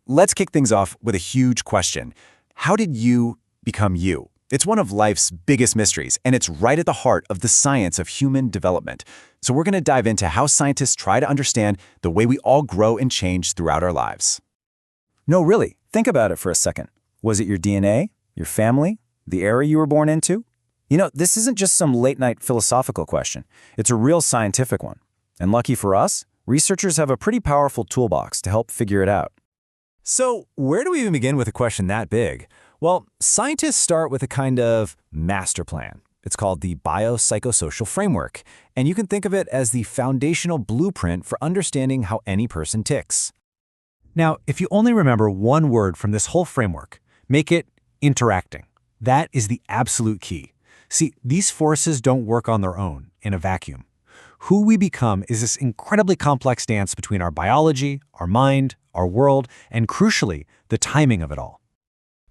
let's kick things off with a huge question. How did you become you? It's one of life's biggest mysteries, and it's right at the heart of the science of human development. So we're going to dive into how scientists try to understand the way we all grow and change throughout our lives. No, really, think about it for a second. Was it your DNA, your family, the era you were born into? This isn't just some late-night philosophical question. It's a real scientific one. And lucky for us, researchers have a pretty powerful toolbox to help figure it out. So, where do we even begin with a question that big? Well, scientists start with a kind of master plan. It's called the biopsychosocial framework, and you can think of it as the foundational blueprint for understanding how any person ticks. Now, if you only remember one word from this whole framework, make it interacting. That is the absolute key. See, these forces don't work on their own, in a vacuum. Who we become is this incredibly complex dance between our biology, our mind, our world, and crucially, the timing of it all.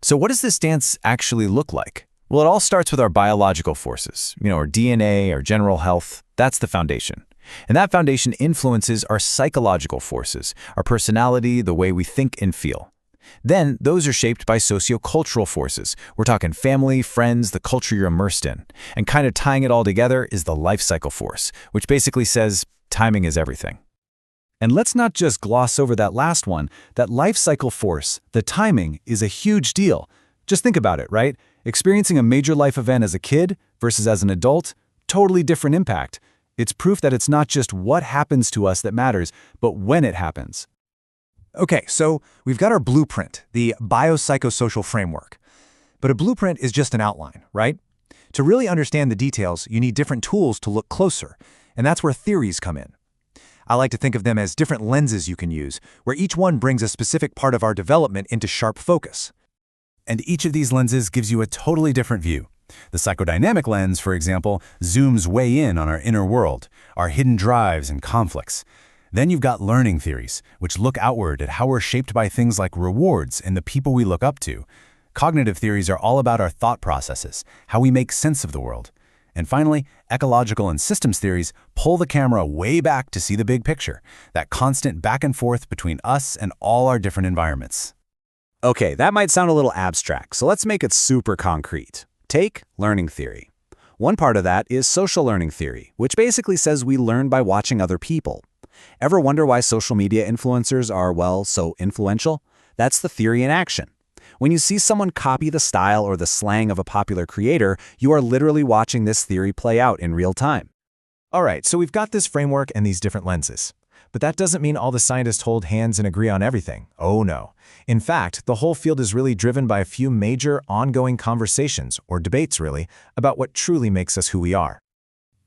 So what does this dance actually look like? Well, it all starts with our biological forces, our DNA, our general health. That's the foundation. And that foundation influences our psychological forces, our personality, the way we think and feel. Then, those are shaped by sociocultural forces. We're talking family, friends, the culture you're immersed in. And kind of tying it all together is the life cycle force, which basically says timing is everything. And let's not just gloss over that last one. That life cycle force, the timing, is a huge deal. Just think about it, right? Experiencing a major life event as a kid versus as an adult, totally different impact. It's proof that it's not just what happens to us that matters, but when it happens. Okay, so we've got our blueprint, the biopsychosocial framework. But a blueprint is just an outline, right? To really understand the details, you need different tools to look closer, and that's where theories come in. I like to think of them as different lenses you can use, where each one brings a specific part of our development into sharp focus. And each of these lenses gives you a totally different view. The psychodynamic lens, for example, zooms way in on our inner world, our hidden drives and conflicts. Then you've got learning theories, which look outward at how we're shaped by things like rewards and the people we look up to. Cognitive theories are all about our thought processes, how we make sense of the world. And finally, ecological and systems theories pull the camera way back to see the big picture, that constant back and forth between us and all our different environments. Okay, that might sound a little abstract, so let's make it super concrete. Take learning theory. One part of that is social learning theory, which basically says we learn by watching other people. Ever wonder why social media influencers are, well, so influential? That's the theory in action. When you see someone copy the style or the slang of a popular creator, you are literally watching this theory play out in real time. All right, so we've got this framework and these different lenses. But that doesn't mean all the scientists hold hands and agree on everything. Oh no. In fact, the whole field is really driven by a few major ongoing conversations, or debates really, about what truly makes us who we are.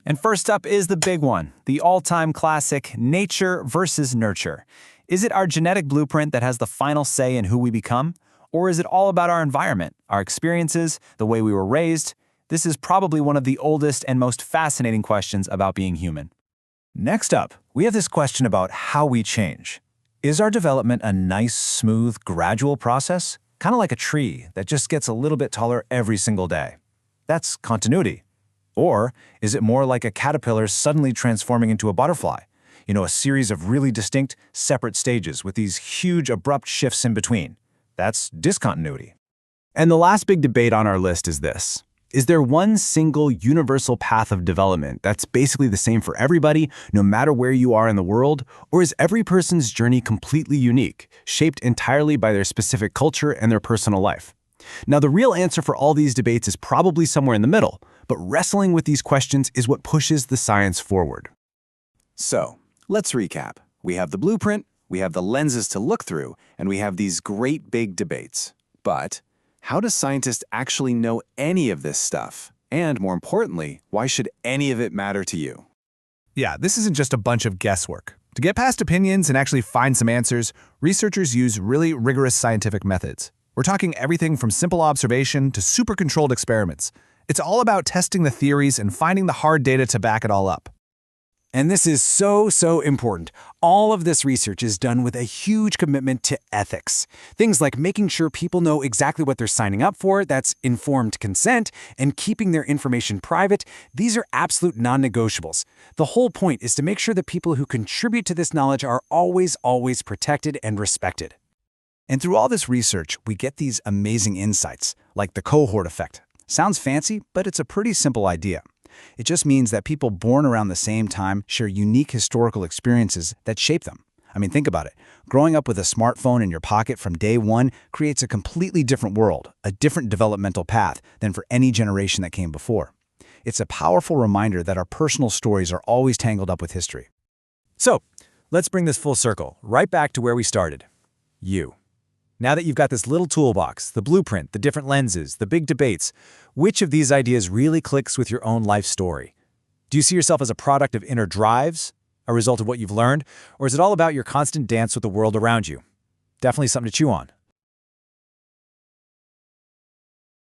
And first up is the big one, the all-time classic, nature versus nurture. Is it our genetic blueprint that has the final say in who we become? Or is it all about our environment, our experiences, the way we were raised? This is probably one of the oldest and most fascinating questions about being human. Next up, we have this question about how we change. Is our development a nice, smooth, gradual process? Kind of like a tree that just gets a little bit taller every single day. That's continuity. Or is it more like a caterpillar suddenly transforming into a butterfly? A series of really distinct, separate stages with these huge, abrupt shifts in between. That's discontinuity. And the last big debate on our list is this. Is there one single universal path of development that's basically the same for everybody, no matter where you are in the world? Or is every person's journey completely unique, shaped entirely by their specific culture and their personal life? Now, the real answer for all these debates is probably somewhere in the middle, but wrestling with these questions is what pushes the science forward. So, let's recap. We have the blueprint, we have the lenses to look through, and we have these great big debates. But how do scientists actually know any of this stuff? And more importantly, why should any of it matter to you? Yeah, this isn't just a bunch of guesswork. To get past opinions and actually find some answers, researchers use really rigorous scientific methods. We're talking everything from simple observation to super controlled experiments. It's all about testing the theories and finding the hard data to back it all up. And this is so important. All of this research is done with a huge commitment to ethics. Things like making sure people know exactly what they're signing up for, that's informed consent, and keeping their information private, these are absolute non-negotiables. The whole point is to make sure that people who contribute to this knowledge are always protected and respected. And through all this research, we get these amazing insights, like the cohort effect. Sounds fancy, but it's a pretty simple idea. It just means that people born around the same time share unique historical experiences that shape them. I mean, think about it. Growing up with a smartphone in your pocket from day one creates a completely different world, a different developmental path than for any generation that came before. It's a powerful reminder that our personal stories are always tangled up with history. So, let's bring this full circle, right back to where we started. You. Now that you've got this little toolbox, the blueprint, the different lenses, the big debates, which of these ideas really clicks with your own life story? Do you see yourself as a product of inner drives, a result of what you've learned, or is it all about your constant dance with the world around you? Definitely something to chew on.